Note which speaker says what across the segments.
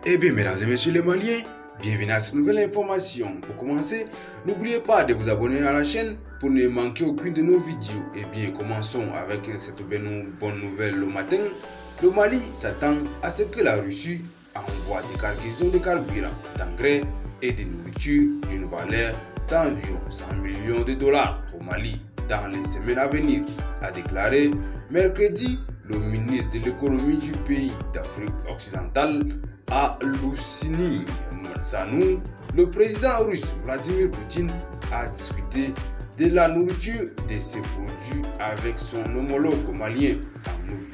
Speaker 1: Eh bien, mesdames et messieurs les Maliens, bienvenue à cette nouvelle information. Pour commencer, n'oubliez pas de vous abonner à la chaîne pour ne manquer aucune de nos vidéos. Eh bien, commençons avec cette bonne nouvelle le matin. Le Mali s'attend à ce que la Russie envoie des cargaisons de carburant, d'engrais et de nourriture d'une valeur d'environ 100 millions de dollars au Mali dans les semaines à venir, a déclaré mercredi le ministre de l'économie du pays d'Afrique occidentale, Alousini Sanou. Le président russe Vladimir Poutine a discuté de la nourriture de ces produits avec son homologue malien en août,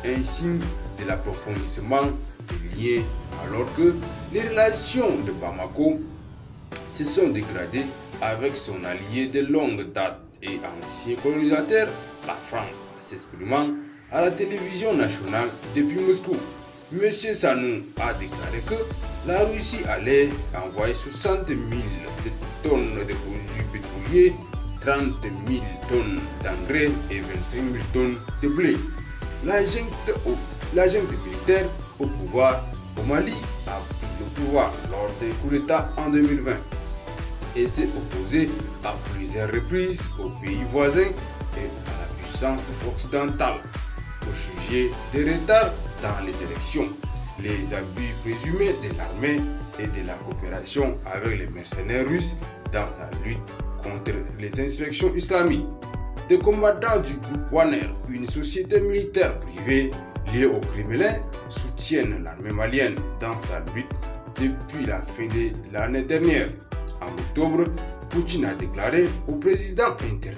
Speaker 1: un signe de l'approfondissement des liens alors que les relations de Bamako se sont dégradées avec son allié de longue date et ancien colonisateur, la France, s'exprimant à la télévision nationale depuis Moscou. M. Sanou a déclaré que la Russie allait envoyer 60 000 tonnes de produits pétroliers, 30 000 tonnes d'engrais et 25 000 tonnes de blé. L'agent militaire au pouvoir au Mali a pris le pouvoir lors d'un coup d'État en 2020 et s'est opposé à plusieurs reprises aux pays voisins et à la puissance occidentale au sujet des retards dans les élections, les abus présumés de l'armée et de la coopération avec les mercenaires russes dans sa lutte contre les insurrections islamiques. Des combattants du groupe Wagner, une société militaire privée liée au Kremlin, soutiennent l'armée malienne dans sa lutte depuis la fin de l'année dernière. En octobre, Poutine a déclaré au président intérimaire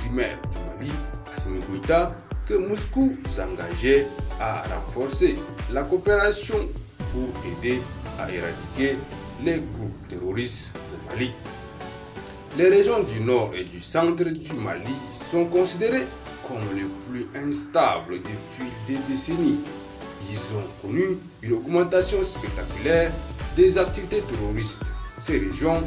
Speaker 1: du Mali, Assimi Goïta, que Moscou s'engageait à renforcer la coopération pour aider à éradiquer les groupes terroristes au Mali. Les régions du nord et du centre du Mali sont considérées comme les plus instables depuis des décennies. Ils ont connu une augmentation spectaculaire des activités terroristes. Ces régions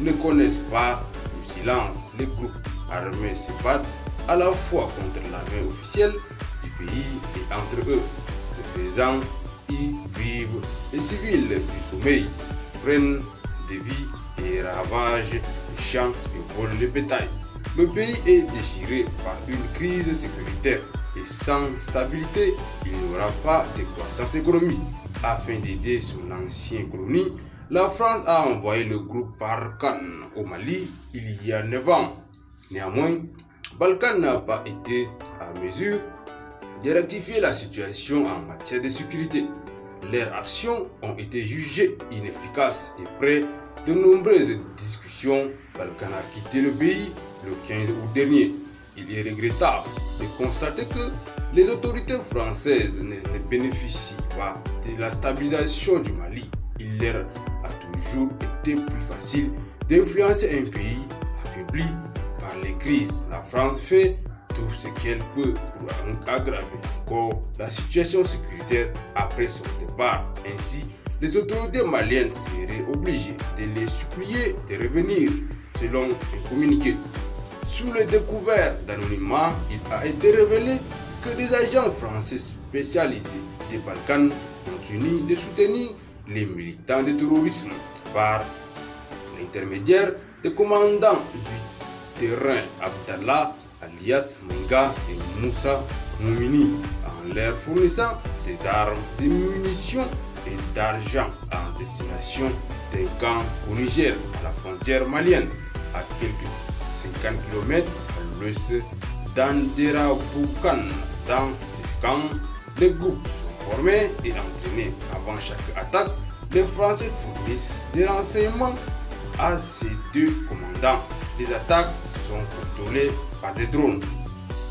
Speaker 1: ne connaissent pas le silence. Les groupes armés se battent à la fois contre l'armée officielle du pays et entre eux. Ce faisant, y vivent les civils du sommeil, prennent des vies et ravagent les champs et volent le bétail. Le pays est déchiré par une crise sécuritaire et sans stabilité, il n'y aura pas de croissance économique. Afin d'aider son ancienne colonie, la France a envoyé le groupe Barkhane au Mali il y a 9 ans. Néanmoins, Barkhane n'a pas été à mesure de rectifier la situation en matière de sécurité. Leurs actions ont été jugées inefficaces et après de nombreuses discussions, Barkhane a quitté le pays le 15 août dernier. Il est regrettable de constater que les autorités françaises ne bénéficient pas de la stabilisation du Mali. Il leur a toujours été plus facile d'influencer un pays affaibli par les crises. La France fait tout ce qu'elle peut pour aggraver encore la situation sécuritaire après son départ. Ainsi, les autorités maliennes seraient obligées de les supplier de revenir, selon un communiqué. Sous le découvert d'anonymat, il a été révélé que des agents français spécialisés des Balkans continuent de soutenir les militants du terrorisme par l'intermédiaire des commandants du terrain Abdallah alias Menga et Moussa Moumini en leur fournissant des armes, des munitions et d'argent en destination d'un camp au Niger, à la frontière malienne, à quelques 50 km à l'ouest d'Anderaboukan. Dans ce camp, les groupes sont formés et entraînés. Avant chaque attaque, les Français fournissent des renseignements à ces deux commandants. Les attaques sont contrôlées par des drones.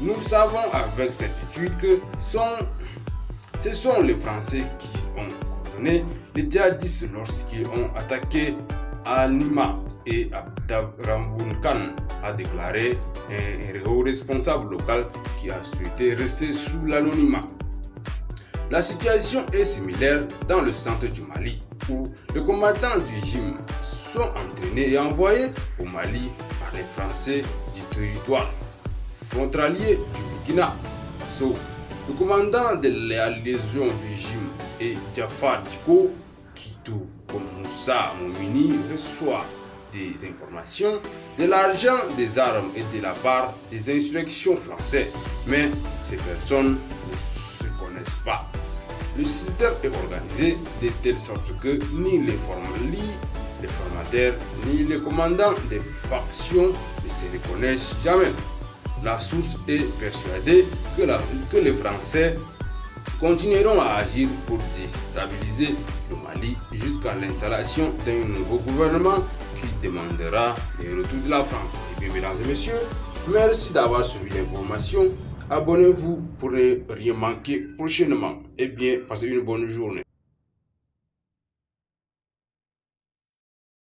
Speaker 1: Nous savons avec certitude que ce sont les Français qui ont coordonné les djihadistes lorsqu'ils ont attaqué Al-Nima et Abdarrahman, a déclaré un haut responsable local qui a souhaité rester sous l'anonymat. La situation est similaire dans le centre du Mali, où les combattants du régime sont entraînés et envoyés au Mali par les Français du territoire frontalier du Burkina Faso. Le commandant de la légion du régime et Jafar Diko, qui tout comme Moussa Moumini reçoit des informations, de l'argent, des armes et de la part des insurrections françaises. Mais ces personnes ne se connaissent pas. Le système est organisé de telle sorte que ni les formateurs ni les commandants des factions ne se reconnaissent jamais. La source est persuadée que les Français continueront à agir pour déstabiliser le Mali jusqu'à l'installation d'un nouveau gouvernement qui demandera le retour de la France. Et bien, mesdames et messieurs, merci d'avoir suivi l'information. Abonnez-vous pour ne rien manquer prochainement. Et bien, passez une bonne journée.